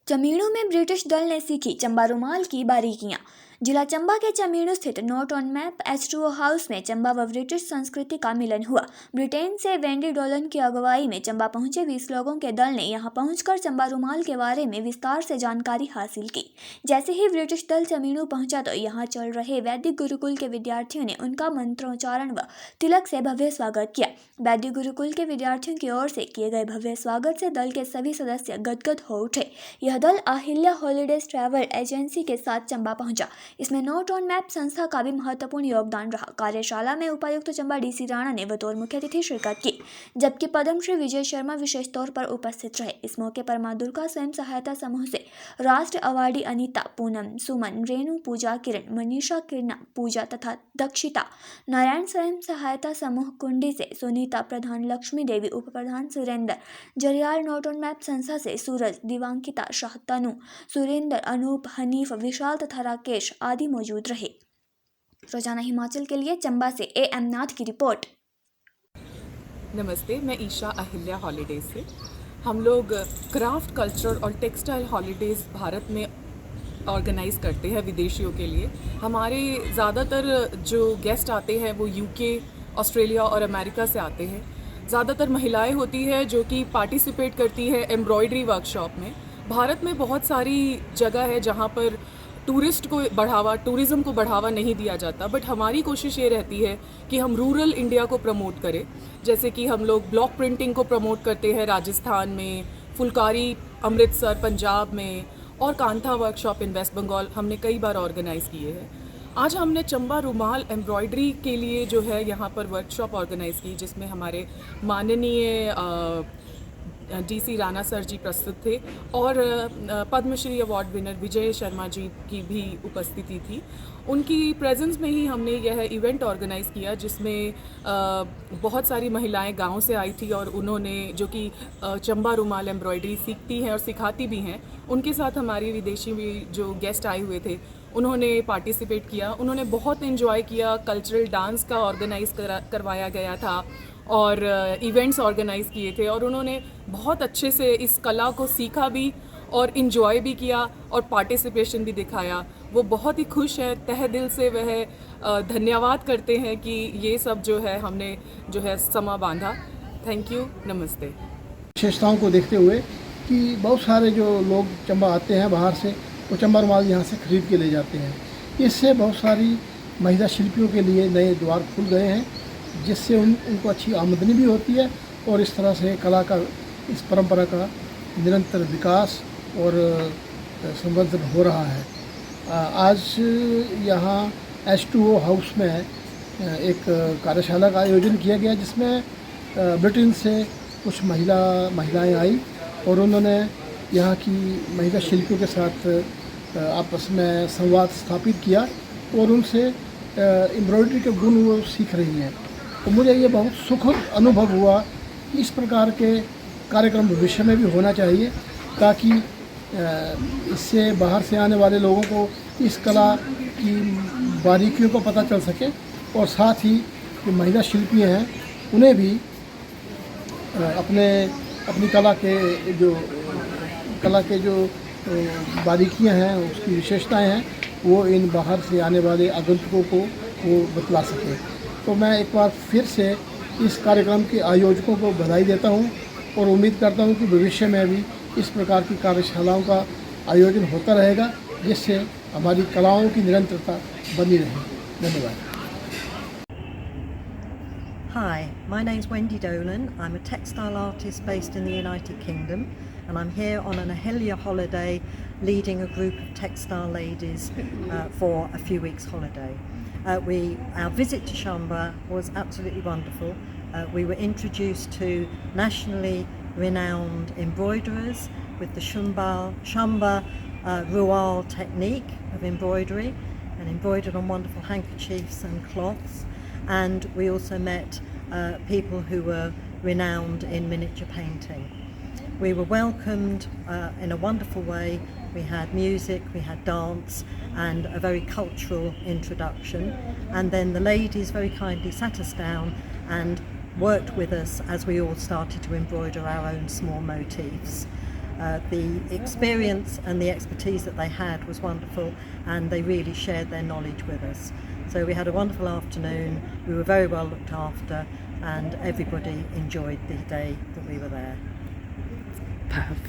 चमीड़ू में ब्रिटिश दल ने सीखी चंबा रुमाल की बारीकियां। जिला चंबा के चमीड़ू स्थित note on map H2O house में चंबा व ब्रिटिश संस्कृति का मिलन हुआ। ब्रिटेन से वेंडी डोलन की अगुवाई में चंबा पहुंचे 20 लोगों के दल ने यहां पहुंचकर चंबा रुमाल के बारे में विस्तार से जानकारी हासिल की। जैसे ही ब्रिटिश दल चमीड़ू पहुंचा तो यहां चल रहे वैदिक गुरुकुल के विद्यार्थियों ने उनका मंत्रोच्चारण व तिलक से भव्य स्वागत किया। वैदिक गुरुकुल के विद्यार्थियों की ओर से किए गए भव्य स्वागत से दल के सभी सदस्य गदगद हो उठे। यह दल अहिल्या हॉलीडेज ट्रैवल एजेंसी के साथ चंबा पहुंचा। इसमें नोट ऑन मैप संस्था का भी महत्वपूर्ण योगदान रहा। कार्यशाला में उपायुक्त चंबा DC राणा ने बतौर मुख्य अतिथि शिरकत की, जबकि पद्मश्री विजय शर्मा विशेष तौर पर उपस्थित रहे। इस मौके पर मां दुर्गा स्वयं सहायता समूह से राष्ट्र अवार्डी अनीता, पूनम, सुमन, रेणु, पूजा, किरण, मनीषा, किरणा, पूजा तथा दक्षिता, नारायण स्वयं सहायता समूह कुंडी से सुनीता प्रधान, लक्ष्मी देवी, उप प्रधान Surendra, Jariyal note on map संस्था से सूरज, दिवांकिता, शाह, तनु, सुरेंद्र, अनूप, हनीफ, विशाल तथा राकेश आदि मौजूद रहे। रोजाना हिमाचल के लिए चंबा से AM नाथ की रिपोर्ट। नमस्ते, मैं ईशा अहिल्या हॉलीडेज से। हम लोग क्राफ्ट, कल्चर और टेक्सटाइल हॉलीडेज़ भारत में ऑर्गेनाइज़ करते हैं विदेशियों के लिए। हमारे ज़्यादातर जो गेस्ट आते हैं वो UK, ऑस्ट्रेलिया और अमेरिका से आते हैं। ज़्यादातर महिलाएं होती हैं जो कि पार्टिसिपेट करती है एम्ब्रॉयडरी वर्कशॉप में। भारत में बहुत सारी जगह है जहाँ पर टूरिज़्म को बढ़ावा नहीं दिया जाता, बट हमारी कोशिश ये रहती है कि हम रूरल इंडिया को प्रमोट करें। जैसे कि हम लोग ब्लॉक प्रिंटिंग को प्रमोट करते हैं राजस्थान में, फुलकारी अमृतसर पंजाब में, और कांथा वर्कशॉप इन वेस्ट बंगाल हमने कई बार ऑर्गेनाइज़ किए हैं। आज हमने चंबा रुमाल एम्ब्रॉयडरी के लिए जो है यहाँ पर वर्कशॉप ऑर्गेनाइज़ की, जिसमें हमारे माननीय DC राणा सर जी प्रस्तुत थे और पद्मश्री अवार्ड विनर विजय शर्मा जी की भी उपस्थिति थी। उनकी प्रेजेंस में ही हमने यह इवेंट ऑर्गेनाइज़ किया, जिसमें बहुत सारी महिलाएं गांव से आई थी और उन्होंने जो कि चंबा रुमाल एम्ब्रॉयडरी सीखती हैं और सिखाती भी हैं, उनके साथ हमारी विदेशी भी जो गेस्ट आए हुए थे उन्होंने पार्टिसिपेट किया। उन्होंने बहुत एंजॉय किया। कल्चरल डांस का ऑर्गेनाइज़ करवाया गया था और इवेंट्स ऑर्गेनाइज़ किए थे, और उन्होंने बहुत अच्छे से इस कला को सीखा भी और इन्जॉय भी किया और पार्टिसिपेशन भी दिखाया। वो बहुत ही खुश है, तहे दिल से वह धन्यवाद करते हैं कि ये सब जो है हमने जो है समा बांधा। थैंक यू, नमस्ते। विशेषताओं को देखते हुए कि बहुत सारे जो लोग चंबा आते हैं बाहर से, वो चंबा रुमाल यहाँ से खरीद के ले जाते हैं। इससे बहुत सारी महिला शिल्पियों के लिए नए द्वार खुल गए हैं, जिससे उनको अच्छी आमदनी भी होती है और इस तरह से कला का, इस परंपरा का निरंतर विकास और संवर्धन हो रहा है। आज यहाँ H2O हाउस में एक कार्यशाला का आयोजन किया गया, जिसमें ब्रिटेन से कुछ महिलाएं आई और उन्होंने यहाँ की महिला शिल्पियों के साथ आपस में संवाद स्थापित किया और उनसे एम्ब्रॉयडरी के गुण वो सीख रही हैं। तो मुझे ये बहुत सुखद अनुभव हुआ कि इस प्रकार के कार्यक्रम भविष्य में भी होना चाहिए, ताकि इससे बाहर से आने वाले लोगों को इस कला की बारीकियों को पता चल सके, और साथ ही जो महिला शिल्पियाँ हैं उन्हें भी अपनी कला के जो बारीकियाँ हैं, उसकी विशेषताएं हैं, वो इन बाहर से आने वाले आगंतुकों को वो बतला सके। तो मैं एक बार फिर से इस कार्यक्रम के आयोजकों को बधाई देता हूँ और उम्मीद करता हूँ कि भविष्य में भी इस प्रकार की कार्यशालाओं का आयोजन होता रहेगा, जिससे हमारी कलाओं की निरंतरता बनी रहे। धन्यवाद। Hi, my name's Wendy Dolan. I'm a textile artist based in the United Kingdom, and I'm here on an Ahilia holiday leading a group of textile ladies for a few weeks holiday. Our visit to Chamba was absolutely wonderful. We were introduced to nationally renowned embroiderers with the Chamba Rual technique of embroidery, and embroidered on wonderful handkerchiefs and cloths. And we also met people who were renowned in miniature painting. We were welcomed in a wonderful way. We had music, we had dance, and a very cultural introduction. And then the ladies very kindly sat us down and worked with us as we all started to embroider our own small motifs. The experience and the expertise that they had was wonderful, and they really shared their knowledge with us. So we had a wonderful afternoon, we were very well looked after, and everybody enjoyed the day that we were there. Perfect.